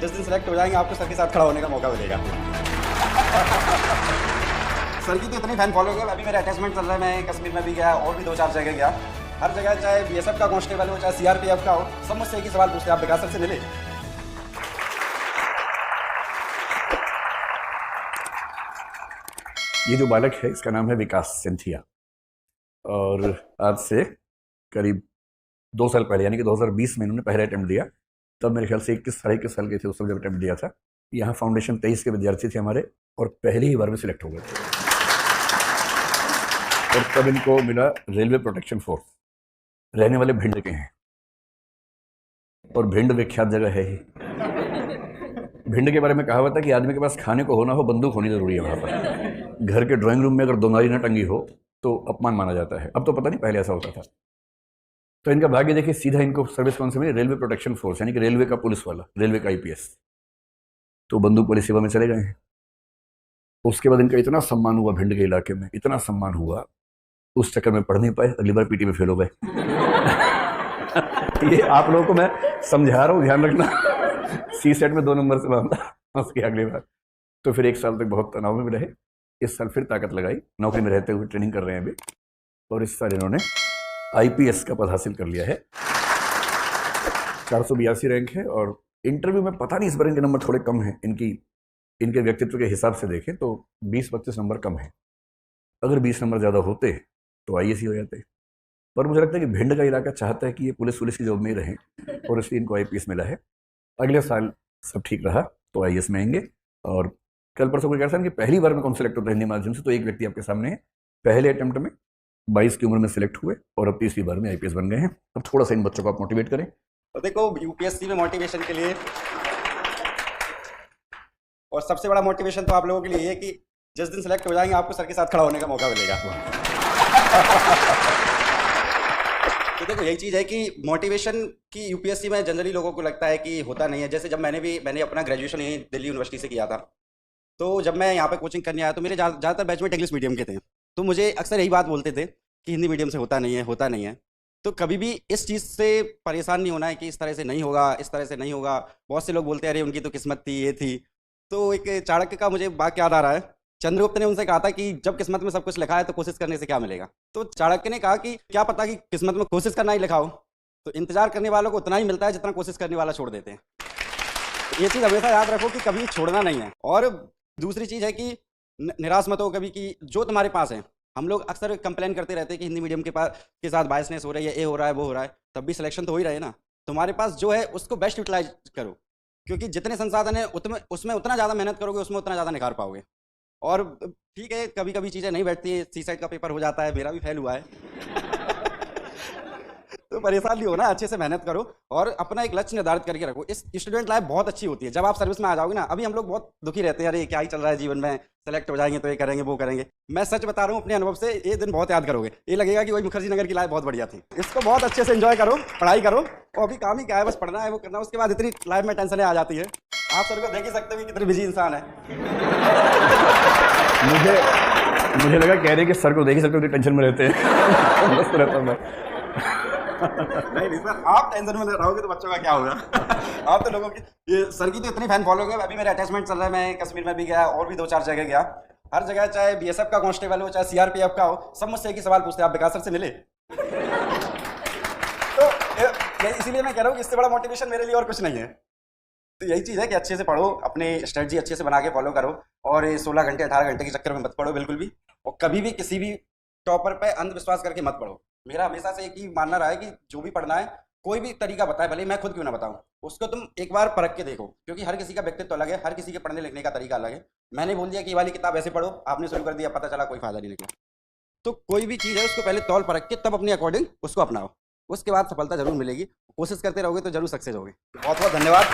जिस दिन सेलेक्ट हो जाएंगे आपको सर के साथ खड़ा होने का मौका मिलेगा। सर की तो इतनी फैन फॉलो है, अभी मेरा अटैचमेंट चल रहा है, मैं कश्मीर में भी गया और भी 2-4 जगह गया। हर जगह चाहे बीएसएफ का कांस्टेबल हो चाहे सीआरपीएफ का हो, सब मुझसे एक ही सवाल पूछते हैं, आप विकास सर से मिले? ये जो बालक है इसका नाम है विकास सिंथिया और आज से करीब 2 साल पहले यानी कि 2020 में इन्होंने पहला अटेम्प्ट दिया। तब मेरे ख्याल से 21-21 साल के थे उस समय जब अटेम्प्ट दिया था। यहाँ फाउंडेशन 23 के विद्यार्थी थे हमारे और पहली ही बार में सिलेक्ट हो गए थे। और तब इनको मिला रेलवे प्रोटेक्शन फोर्स। रहने वाले भिंड के हैं और भिंड विख्यात जगह है ही। भिंड के बारे में कहावत है कि आदमी के पास खाने को होना हो, बंदूक होनी जरूरी है वहाँ पर। घर के ड्राइंग रूम में अगर दोनारी न टंगी हो तो अपमान माना जाता है। अब तो पता नहीं, पहले ऐसा होता था। तो इनका भाग्य देखिए, सीधा इनको सर्विस कौन से मिली? रेलवे प्रोटेक्शन फोर्स, यानी कि रेलवे का पुलिस वाला, रेलवे का आईपीएस। तो बंदूक वाली सेवा में चले गए हैं। उसके बाद इनका इतना सम्मान हुआ भिंड के इलाके में, इतना सम्मान हुआ, उस चक्कर में पढ़ नहीं पाए, अगली बार पीटी में फेल हो गए। ये आप लोगों को मैं समझा रहा हूँ, ध्यान रखना। सी सेट में 2 नंबर से पास किया अगली बार। तो फिर 1 साल तक बहुत तनाव में रहे। इस साल फिर ताकत लगाई, नौकरी में रहते हुए ट्रेनिंग कर रहे हैं अभी, और इस साल इन्होंने आईपीएस का पद हासिल कर लिया है। 482 रैंक है। और इंटरव्यू में पता नहीं इस बार इनके नंबर थोड़े कम हैं, इनके व्यक्तित्व के हिसाब से देखें तो 20-25 नंबर कम है। अगर 20 नंबर ज़्यादा होते तो आईएएस ही हो जाते। पर मुझे लगता है कि भिंड का इलाका चाहता है कि ये पुलिस की जॉब में ही रहें, और इसलिए इनको आईपीएस मिला है। अगले साल सब ठीक रहा तो आईएएस में आएंगे। और कल परसों कोई कह रहा था कि पहली बार में कौन सेलेक्ट होता है हिंदी माध्यम से, तो एक व्यक्ति आपके सामने है। पहले अटेम्प्ट में 22 की उम्र में सिलेक्ट हुए और अब 3री बार में आईपीएस बन गए हैं। अब थोड़ा सा इन बच्चों को आप मोटिवेट करें। तो देखो, यूपीएससी में मोटिवेशन के लिए और सबसे बड़ा मोटिवेशन तो आप लोगों के लिए है कि जिस दिन सेलेक्ट हो जाएंगे आपको सर के साथ खड़ा होने का मौका मिलेगा। तो देखो, यही चीज़ है कि मोटिवेशन की यूपीएससी में जनरली लोगों को लगता है कि होता नहीं है। जैसे जब मैंने अपना ग्रेजुएशन यहीं दिल्ली यूनिवर्सिटी से किया था, तो जब मैं यहाँ पे कोचिंग करने आया तो मेरे ज़्यादातर बैचमेट इंग्लिश मीडियम के थे। तो मुझे अक्सर यही बात बोलते थे कि हिंदी मीडियम से होता नहीं है, होता नहीं है। तो कभी भी इस चीज़ से परेशान नहीं होना है कि इस तरह से नहीं होगा, इस तरह से नहीं होगा। बहुत से लोग बोलते हैं अरे उनकी तो किस्मत थी, ये थी। तो एक चाणक्य का मुझे वाक्य याद आ रहा है। चंद्रगुप्त ने उनसे कहा था कि जब किस्मत में सब कुछ लिखा है तो कोशिश करने से क्या मिलेगा। तो चाणक्य ने कहा कि क्या पता कि किस्मत में कोशिश करना ही लिखा हो। तो इंतजार करने वालों को उतना ही मिलता है जितना कोशिश करने वाला छोड़ देते हैं। ये चीज़ हमेशा याद रखो कि कभी छोड़ना नहीं है। और दूसरी चीज़ है कि निराश मत हो कभी कि जो तुम्हारे पास है। हम लोग अक्सर कंप्लेन करते रहते हैं कि हिंदी मीडियम के साथ बायसनेस हो रही है, ये हो रहा है, वो हो रहा है। तब भी सिलेक्शन तो हो ही रहे ना। तुम्हारे पास जो है उसको बेस्ट यूटिलाइज करो, क्योंकि जितने संसाधन है उसमें उतना ज़्यादा मेहनत करोगे, उसमें उतना ज़्यादा निखार पाओगे। और ठीक है, कभी कभी चीज़ें नहीं बैठती है, सी सेट का पेपर हो जाता है, मेरा भी फेल हुआ है। तो परेशान नहीं होना, अच्छे से मेहनत करो और अपना एक लक्ष्य निर्धारित करके रखो। इस स्टूडेंट लाइफ बहुत अच्छी होती है जब आप सर्विस में आ जाओगे ना। अभी हम लोग बहुत दुखी रहते हैं, अरे क्या ही चल रहा है जीवन में, सेलेक्ट हो जाएंगे तो ये करेंगे वो करेंगे। मैं सच बता रहा हूँ अपने अनुभव से, ये दिन बहुत याद करोगे। ये लगेगा कि वही मुखर्जी नगर की लाइफ बहुत बढ़िया थी। इसको बहुत अच्छे से एंजॉय करो, पढ़ाई करो, और अभी काम ही क्या है, बस पढ़ना है, वो करना है। उसके बाद इतनी लाइफ में टेंशनें आ जाती है। आप सर को देख ही सकते हो कितने बिजी इंसान है। मुझे लगा कह रहे कि सर को देख ही सकते हो, टेंशन में रहते हैं। मस्त रहता हूं मैं। नहीं सर, आप टेंशन में रहोगे तो बच्चों का क्या होगा। आप तो लोगों की, ये सर की तो इतनी फैन फॉलो है, अभी मेरा अटैचमेंट चल रहा है, मैं कश्मीर में भी गया और भी 2-4 जगह गया। हर जगह चाहे बीएसएफ का कांस्टेबल हो चाहे सीआरपीएफ का हो, सब मुझसे एक ही सवाल पूछते हैं, आप विकास सर से मिले? तो इसीलिए मैं कह रहा हूँ कि इससे बड़ा मोटिवेशन मेरे लिए और कुछ नहीं है। तो यही चीज़ है कि अच्छे से पढ़ो, अपने स्ट्रेटजी अच्छे से बना के फॉलो करो, और ये 16 घंटे 18 घंटे के चक्कर में मत पढ़ो बिल्कुल भी। और कभी भी किसी भी टॉपर पे अंधविश्वास करके मत पढ़ो। मेरा हमेशा से एक ही मानना रहा है कि जो भी पढ़ना है, कोई भी तरीका बताए, भले मैं खुद क्यों ना बताऊं, उसको तुम एक बार परख के देखो, क्योंकि हर किसी का व्यक्तित्व अलग है, हर किसी के पढ़ने लिखने का तरीका अलग है। मैंने बोल दिया कि ये वाली किताब ऐसे पढ़ो, आपने शुरू कर दिया, पता चला कोई फायदा नहीं निकला। तो कोई भी चीज़ है उसको पहले तौल परख के तब अपने अकॉर्डिंग उसको अपनाओ, उसके बाद सफलता जरूर मिलेगी। कोशिश करते रहोगे तो जरूर सक्सेस होगे। बहुत बहुत धन्यवाद।